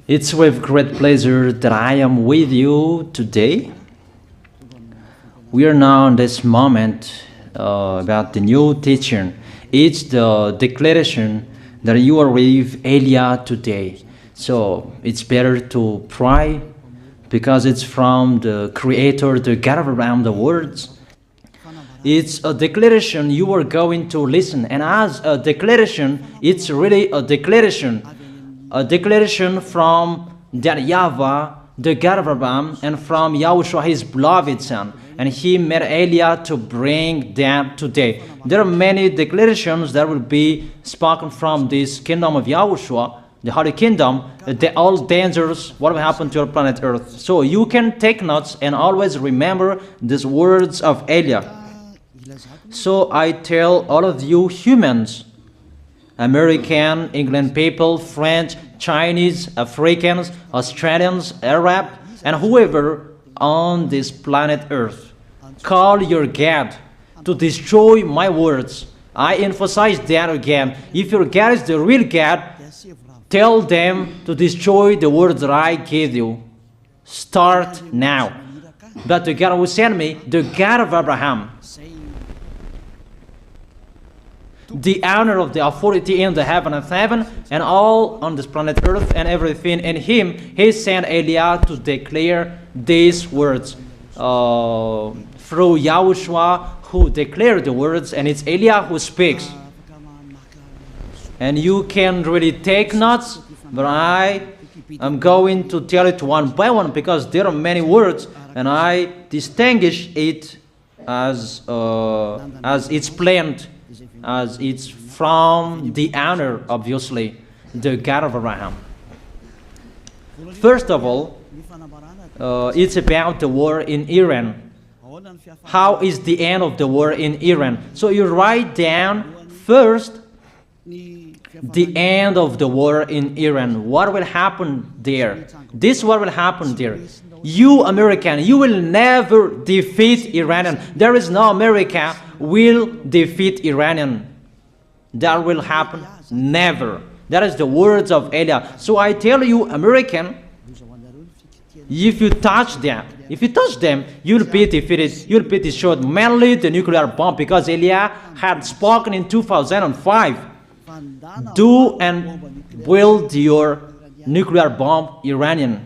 It's with great pleasure that I am with you today. We are now in this moment about the new teaching. It's the declaration that you are with Elia today. So it's better to pray because it's from the Creator, the God of around the words. It's a declaration you are going to listen, and as a declaration, it's really a declaration from that YAHVAH, the God of Abraham, and from YAHOSHUAH, his beloved son. And he made Elia to bring them today. There are many declarations that will be spoken from this kingdom of YAHOSHUAH, the Holy Kingdom, all dangers, what will happen to our planet Earth. So you can take notes and always remember these words of Elia. So I tell all of you humans, American, England people, French, Chinese, Africans, Australians, Arab, and whoever on this planet Earth, call your God to destroy my words. I emphasize that again. If your God is the real God, tell them to destroy the words that I give you. Start now. But the God who sent me, the God of Abraham, the honor of the authority in the heaven of heaven and all on this planet Earth and everything in him, he sent Elia to declare these words through YAHOSHUAH, who declared the words, and it's Elia who speaks. And you can really take notes, but I am going to tell it one by one because there are many words, and I distinguish it as it's planned, as it's from the honor, obviously, the God of Abraham. First of all, it's about the war in Iran. How is the end of the war in Iran? So you write down first the end of the war in Iran. What will happen there? This is what will happen there. You American, you will never defeat Iranian. There is no America will defeat Iranian. That will happen never. That is the words of Elia. So I tell you, American, if you touch them, you'll be defeated, you'll be destroyed. Mainly the nuclear bomb, because Elia had spoken in 2005. Do and build your nuclear bomb, Iranian.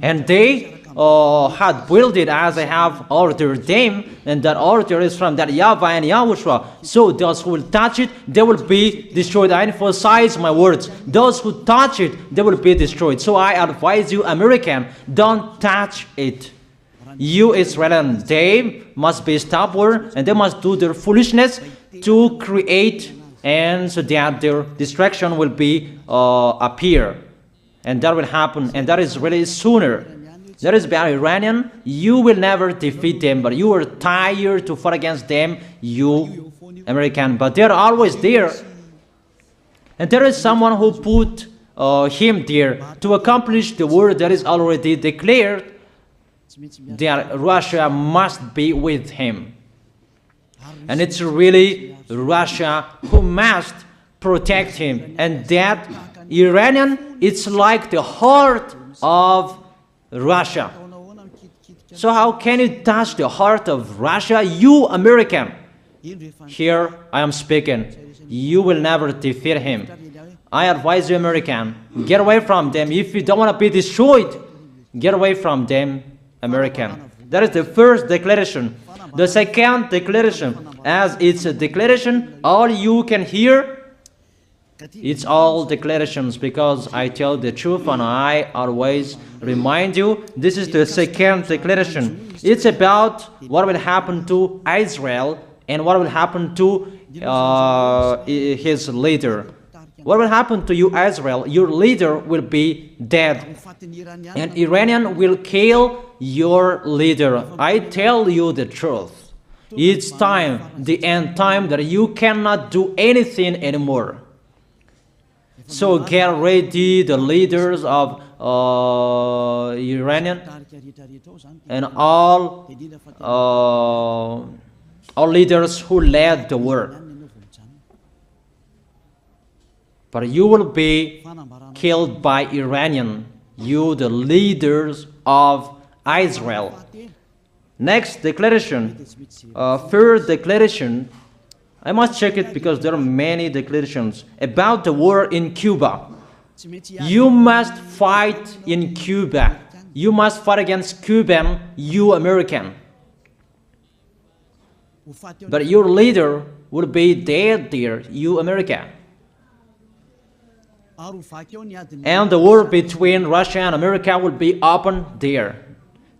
And they had built it as I have ordered them, and that order is from that YAHVAH and YAHOSHUAH. So those who will touch it, they will be destroyed. I emphasize my words. Those who touch it, they will be destroyed. So I advise you, American, don't touch it. You Israelis, they must be stubborn, and they must do their foolishness to create, and so that their destruction will be appear. And that will happen, and that is really sooner. That is about Iranian. You will never defeat them, but you are tired to fight against them, you American. But they're always there. And there is someone who put him there to accomplish the word that is already declared, that Russia must be with him. And it's really Russia who must protect him. And that Iranian, it's like the heart of Russia. So how can you touch the heart of Russia? You American. Here I am speaking. You will never defeat him. I advise you, American, get away from them. If you don't want to be destroyed, get away from them, American. That is the first declaration. The second declaration, as it's a declaration, all you can hear, it's all declarations, because I tell the truth and I always remind you, this is the second declaration. It's about what will happen to Israel and what will happen to his leader. What will happen to you, Israel? Your leader will be dead, and Iranian will kill your leader. I tell you the truth. It's time, the end time, that you cannot do anything anymore. So get ready, the leaders of Iranian and all leaders who led the war. but you will be killed by Iranian, you the leaders of Israel. Next declaration, third declaration, I must check it because there are many declarations about the war in Cuba. You must fight in Cuba. You must fight against Cuban, you American. But your leader will be dead there, you America. And the war between Russia and America will be open there.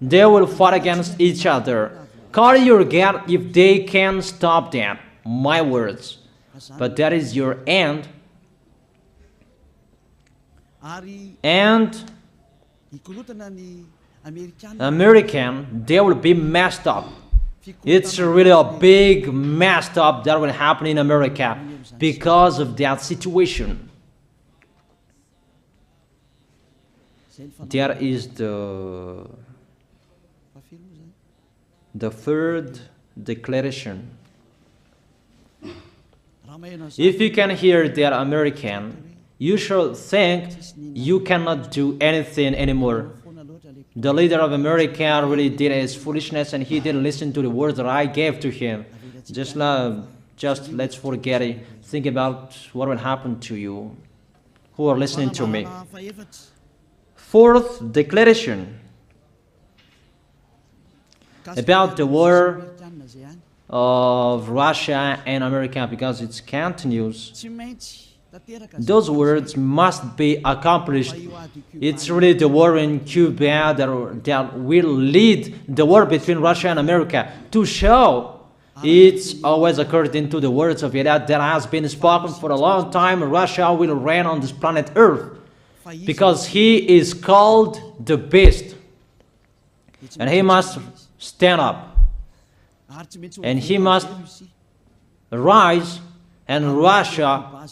They will fight against each other. Call your God if they can stop that. My words. But that is your end. And American, they will be messed up. It's really a big messed up that will happen in America because of that situation. There is the third declaration. If you can hear that American, you should think you cannot do anything anymore. The leader of America really did his foolishness and he didn't listen to the words that I gave to him. Just let's forget it. Think about what will happen to you who are listening to me. Fourth declaration about the war of Russia and America, because it continues. Those words must be accomplished. It's really the war in Cuba that will lead the war between Russia and America to show it's always according to the words of YAH that has been spoken for a long time. Russia will reign on this planet Earth because he is called the beast and he must stand up and he must rise, and Russia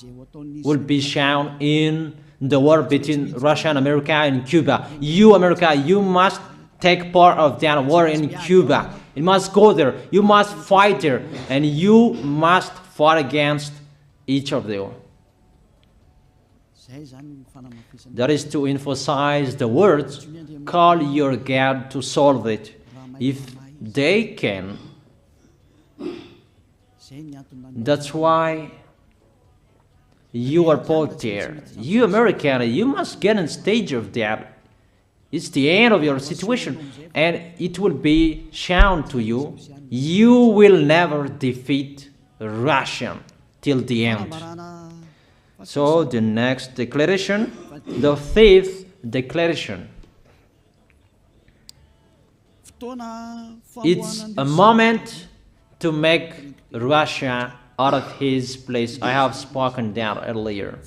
will be shown in the war between Russia and America and Cuba. You, America, you must take part of that war in Cuba. You must go there. You must fight there. And you must fight against each of them. That is to emphasize the words, call your God to solve it. If they can, that's why you are put there. You American, you must get in stage of that. It's the end of your situation and it will be shown to you. You will never defeat Russia till the end. So the next declaration, the fifth declaration. It's a moment to make Russia out of his place. I have spoken that earlier.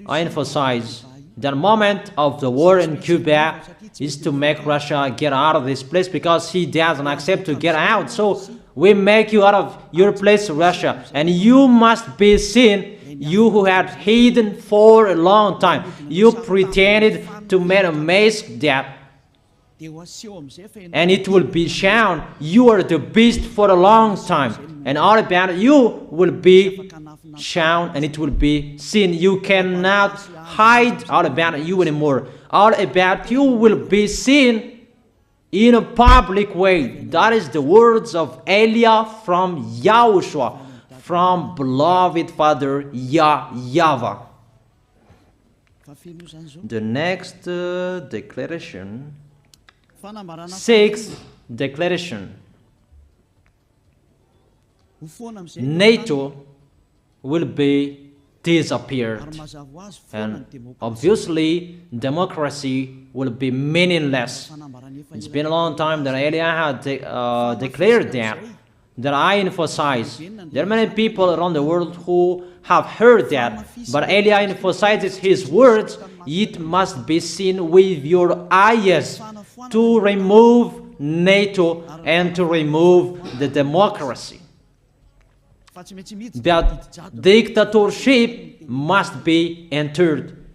I emphasize the moment of the war in Cuba is to make Russia get out of this place because he doesn't accept to get out. So we make you out of your place, Russia, and you must be seen, you who had hidden for a long time. You pretended to make a mask that, and it will be shown you are the beast for a long time, and all about you will be shown and it will be seen. You cannot hide all about you anymore. All about you will be seen in a public way. That is the words of Elia from YAHOSHUAH, from beloved Father YAHVAH. The next declaration, sixth declaration. NATO will be disappeared, and obviously democracy will be meaningless. It's been a long time that Elia had declared that I emphasize. There are many people around the world who have heard that, but Elia emphasizes his words. It must be seen with your eyes to remove NATO and to remove the democracy. That dictatorship must be entered.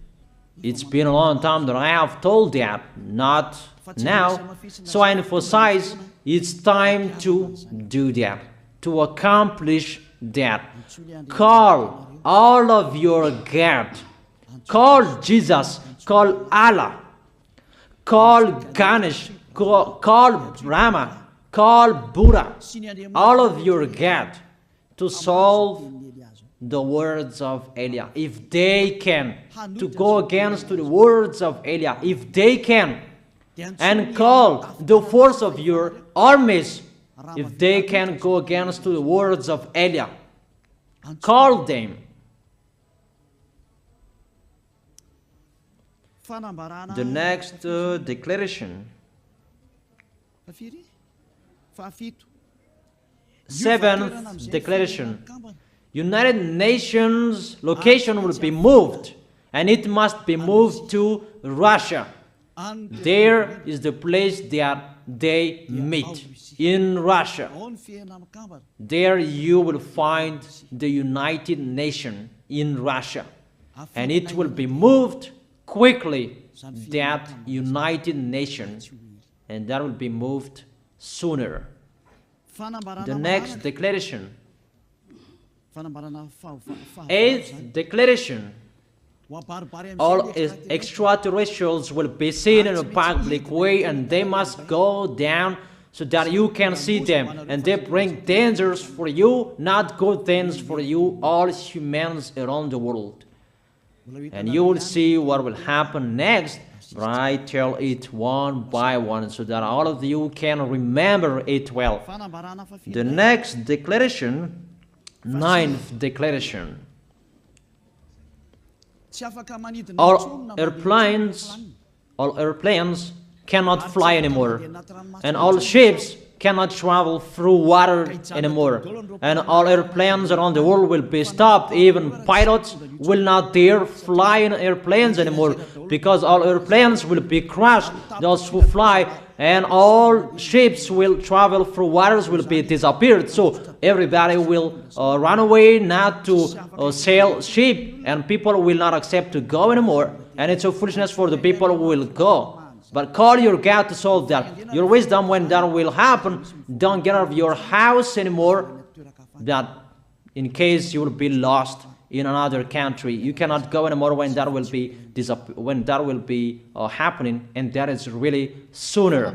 It's been a long time that I have told that, not now. So I emphasize it's time to do that, to accomplish that call all of your God. Call Jesus, call Allah, call Ganesh, call Brahma, call Buddha, all of your God to solve the words of Eliah. If they can, to go against the words of Eliah, if they can, and call the force of your armies, if they can go against the words of Eliah, call them. The next declaration, 7th declaration, United Nations location will be moved, and it must be moved to Russia. There is the place that they meet, in Russia. There you will find the United Nations in Russia, and it will be moved quickly, that United Nations, and that will be moved sooner. The next declaration, 8th declaration, all extraterrestrials will be seen in a public way, and they must go down so that you can see them, and they bring dangers for you, not good things for you, all humans around the world. And you will see what will happen next, but I tell it one by one so that all of you can remember it well. The next declaration, 9th declaration, all airplanes cannot fly anymore, and all ships cannot travel through water anymore, and all airplanes around the world will be stopped. Even pilots will not dare fly in airplanes anymore, because all airplanes will be crashed, those who fly, and all ships will travel through waters will be disappeared. So everybody will run away not to sail ship, and people will not accept to go anymore, and it's a foolishness for the people who will go. But call your God to solve that. Your wisdom when that will happen. Don't get out of your house anymore, that in case you will be lost in another country. You cannot go anymore when that will be happening, and that is really sooner.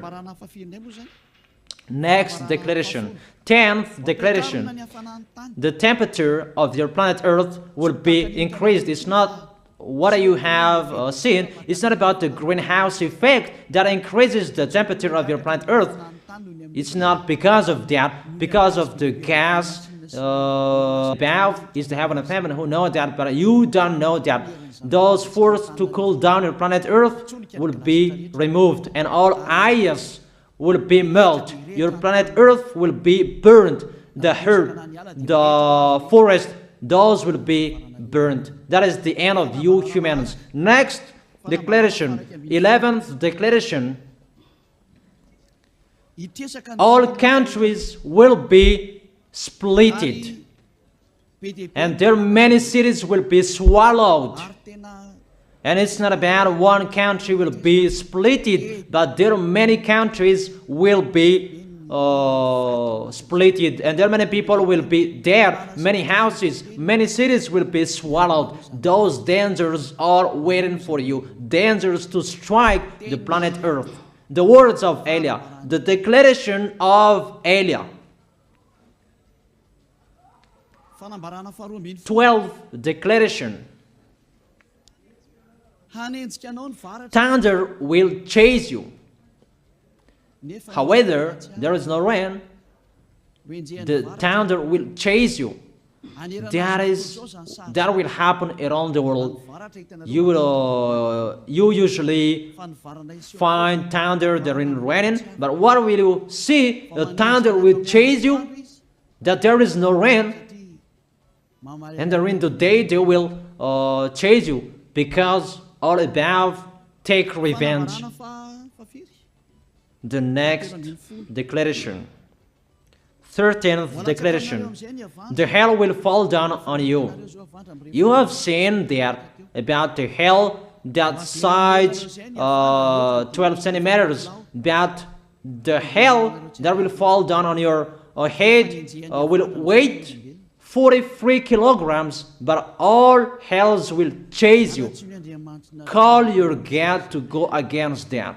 Next declaration, 10th declaration, the temperature of your planet Earth will be increased. It's not what you have seen. It's not about the greenhouse effect that increases the temperature of your planet Earth. It's not because of that, because of the gas above is the heaven of heaven, who know that, but you don't know that. Those forces to cool down your planet Earth will be removed, and all ice will be melted. Your planet Earth will be burned. The earth, the forest, those will be burned. That is the end of you humans. Next declaration, 11th declaration, all countries will be splitted, and their many cities will be swallowed. And it's not about one country will be splitted, but there are many countries will be splitted, and there many people will be dead, many houses, many cities will be swallowed. Those dangers are waiting for you, dangers to strike the planet Earth. The words of Eliah, the declaration of Eliah. 12th declaration, thunder will chase you. However, there is no rain, the thunder will chase you. That will happen around the world. You usually find thunder during raining, but what will you see? The thunder will chase you, that there is no rain, and during the day they will chase you, because all above take revenge. The next declaration, 13th declaration, the hell will fall down on you. You have seen that about the hell that size 12 centimeters, that the hell that will fall down on your head will wait 43 kilograms, but all hells will chase you. Call your God to go against that.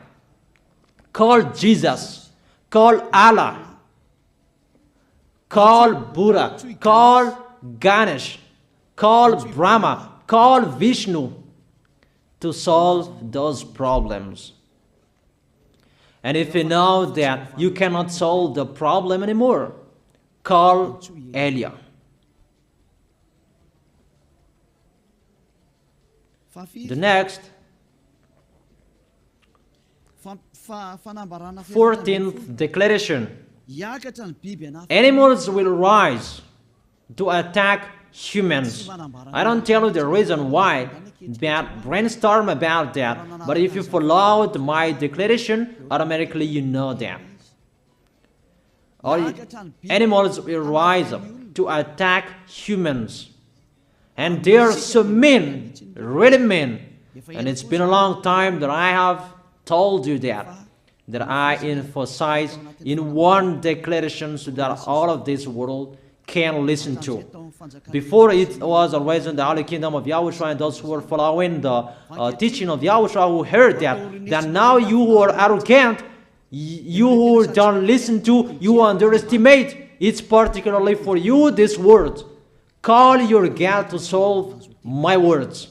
Call Jesus. Call Allah. Call Buddha. Call Ganesh. Call Brahma. Call Vishnu to solve those problems. And if you know that you cannot solve the problem anymore, call YAH. The next, 14th declaration. Animals will rise to attack humans. I don't tell you the reason why, but brainstorm about that. But if you followed my declaration, automatically you know that. All animals will rise up to attack humans. And they are so mean, really mean. And it's been a long time that I have told you that I emphasize in one declaration so that all of this world can listen to. Before it was always in the Holy Kingdom of YAHOSHUAH, and those who were following the teaching of YAHOSHUAH who heard that now you who are arrogant, you who don't listen to, you underestimate. It's particularly for you, this word. Call your God to solve my words.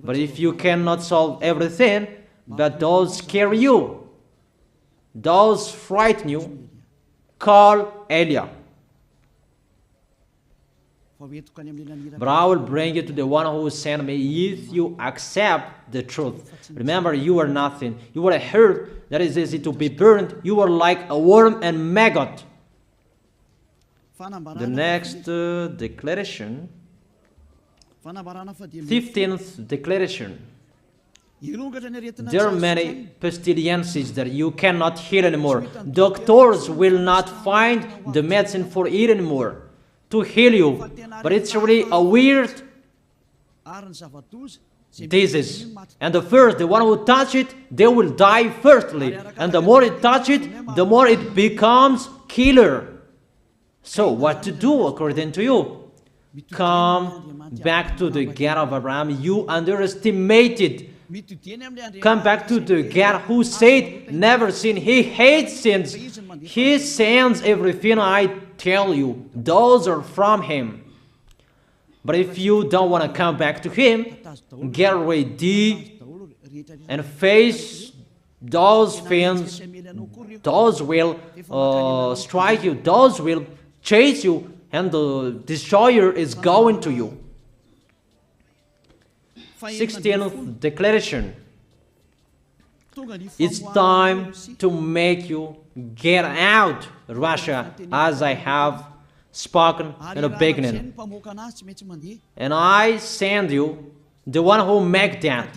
But if you cannot solve everything, but those scare you, those frighten you, call YAH. But I will bring you to the one who sent me if you accept the truth. Remember, you are nothing. You are a herb that is easy to be burned. You are like a worm and maggot. The next declaration, 15th declaration. There are many pestilences that you cannot heal anymore. Doctors will not find the medicine for it anymore to heal you. But it's really a weird disease. And the one who touch it, they will die firstly. And the more it touch it, the more it becomes killer. So what to do according to you? Come back to the God of Abraham. You underestimated. Come back to the God who said, never sin. He hates sins. He sends everything I tell you. Those are from Him. But if you don't want to come back to Him, get ready and face those things. Those will strike you. Those will chase you, and the destroyer is going to you. 16th declaration. It's time to make you get out Russia, as I have spoken in the beginning. And I send you the one who make that.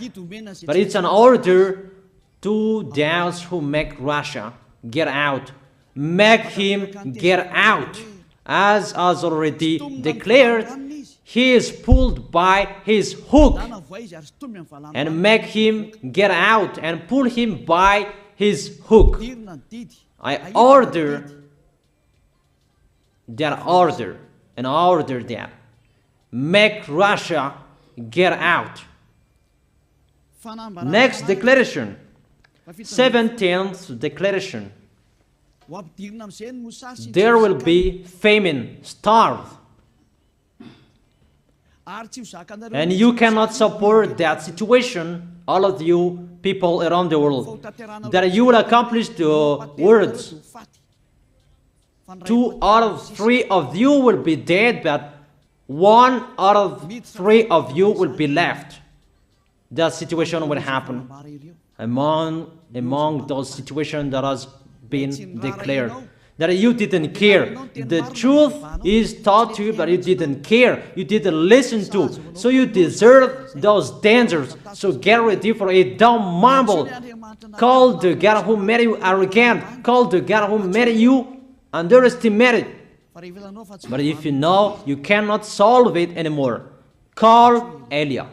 But it's an order to those who make Russia get out. Make him get out. As already declared, he is pulled by his hook. And make him get out and pull him by his hook. I order that. Make Russia get out. Next declaration. 17th declaration. There will be famine, starve. And you cannot support that situation, all of you people around the world, that you will accomplish the words. 2 out of 3 of you will be dead, but 1 out of 3 of you will be left. That situation will happen among those situations that has been declared. That you didn't care. The truth is taught to you, but you didn't care. You didn't listen to. So you deserve those dangers. So get ready for it. Don't mumble. Call the God who made you arrogant. Call the God who made you underestimated. But if you know you cannot solve it anymore, call YAH.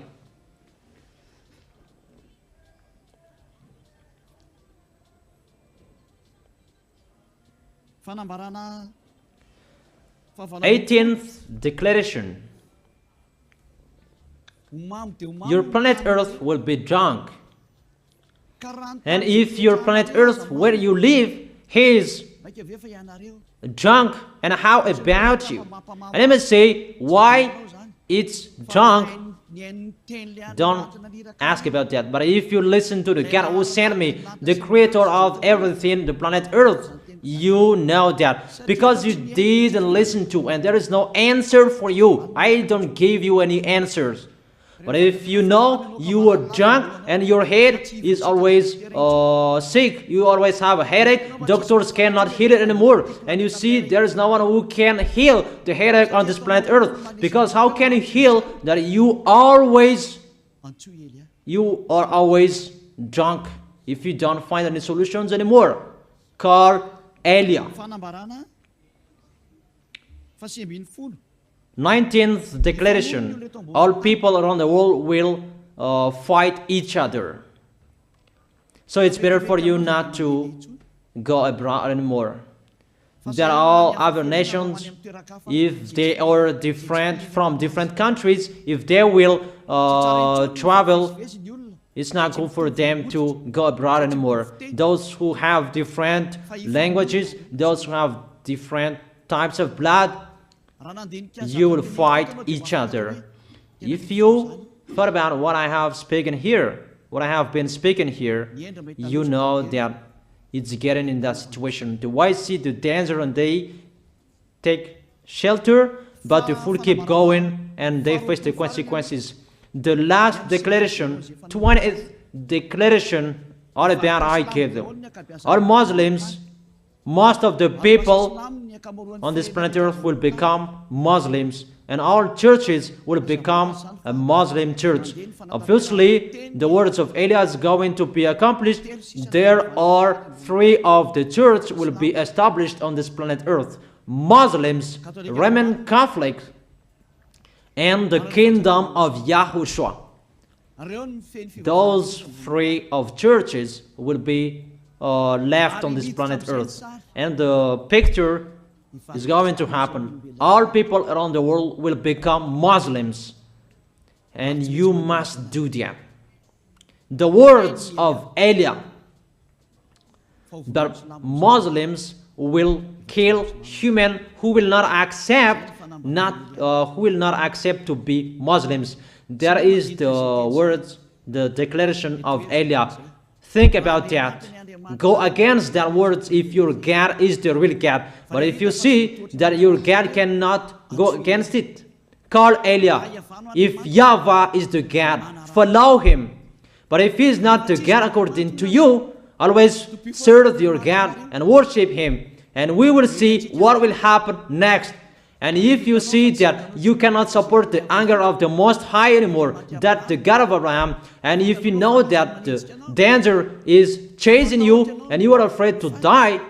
18th declaration. Your planet Earth will be drunk. And if your planet Earth, where you live, is drunk, and how about you? And let me say why it's drunk. Don't ask about that. But if you listen to the God who sent me, the creator of everything, the planet Earth, you know that. Because you didn't listen to, and there is no answer for you. I don't give you any answers. But if you know you are drunk and your head is always sick, you always have a headache, doctors cannot heal it anymore. And you see there is no one who can heal the headache on this planet Earth. Because how can you heal that you are always drunk if you don't find any solutions anymore? Call Elia. 19th declaration. All people around the world will fight each other. So it's better for you not to go abroad anymore. There are all other nations, if they are different from different countries, if they will travel, it's not good for them to go abroad anymore. Those who have different languages, those who have different types of blood, you will fight each other. If you thought about what I have spoken here, what I have been speaking here, you know that it's getting in that situation. The wise see the danger and they take shelter, but the fool keep going and they face the consequences. The last declaration, 20th declaration, all about I give them. All Muslims, most of the people on this planet Earth will become Muslims, and all churches will become a Muslim church. Obviously, the words of Elia is going to be accomplished. There are 3 of the church will be established on this planet Earth: Muslims, Roman Catholics, and the kingdom of YAHOSHUAH. Those 3 of churches will be left on this planet Earth, and the picture is going to happen. All people around the world will become Muslims, and you must do that. The words of Elia, that Muslims will kill human who will not accept to be Muslims. That is the words, the declaration of Elia. Think about that. Go against that words if your God is the real God. But if you see that your God cannot go against it, call Elia. If YAHVAH is the God, follow him. But if he is not the God according to you, always serve your God and worship him. And we will see what will happen next. And if you see that you cannot support the anger of the Most High anymore, that the God of Abraham, and if you know that the danger is chasing you and you are afraid to die,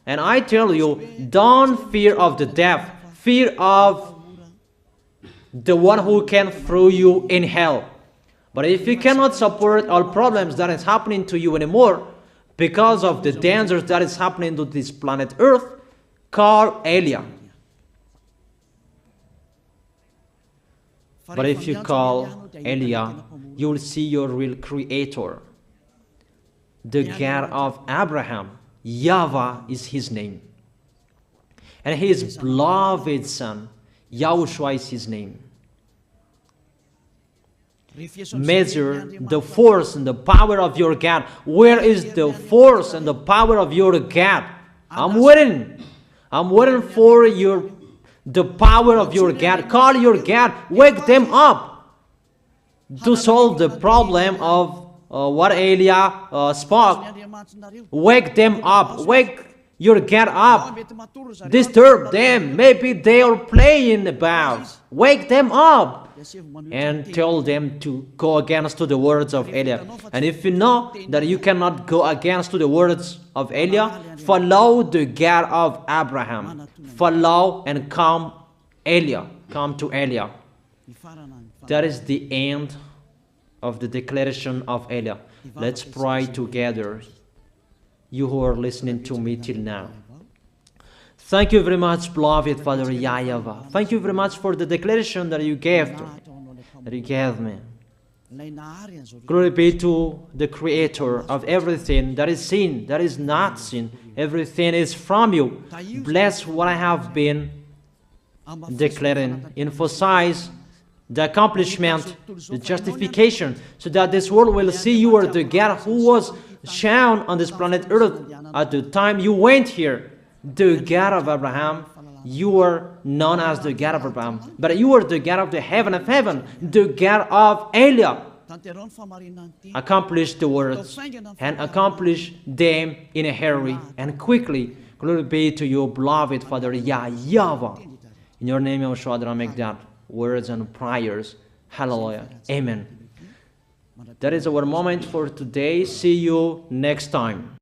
and I tell you, don't fear of the death, fear of the one who can throw you in hell. But if you cannot support all problems that is happening to you anymore, because of the dangers that is happening to this planet Earth, call Elia. But if you call Elia, you will see your real creator, the God of Abraham. YAHVAH is his name. And his beloved son, YAHOSHUAH is his name. Measure the force and the power of your God. Where is the force and the power of your God? I'm waiting. I'm waiting for the power of your God. Call your God. Wake them up to solve the problem of what Elia spoke. Wake them up. Wake your God up. Disturb them. Maybe they are playing about. Wake them up and tell them to go against to the words of Elia. And if you know that you cannot go against to the words of Elia, follow the God of Abraham. Follow and come Elia. Come to Elia. That is the end of the declaration of Elia. Let's pray together. You who are listening to me till now. Thank you very much, beloved Father YAHVAH. Thank you very much for the declaration that you gave to me, that you gave me. Glory be to the Creator of everything that is seen, that is not seen. Everything is from you. Bless what I have been declaring. Emphasize the accomplishment, the justification, so that this world will see you are the God who was shown on this planet Earth at the time you went here. The God of Abraham. You are known as the God of Abraham, but you are the God of the heaven of heaven, the God of Eliah. Accomplish the words and accomplish them in a hurry and quickly. Glory be to you, beloved Father YAHVAH. In your name, YAHOSHUAH, I make that words and prayers. Hallelujah. Amen. That is our moment for today. See you next time.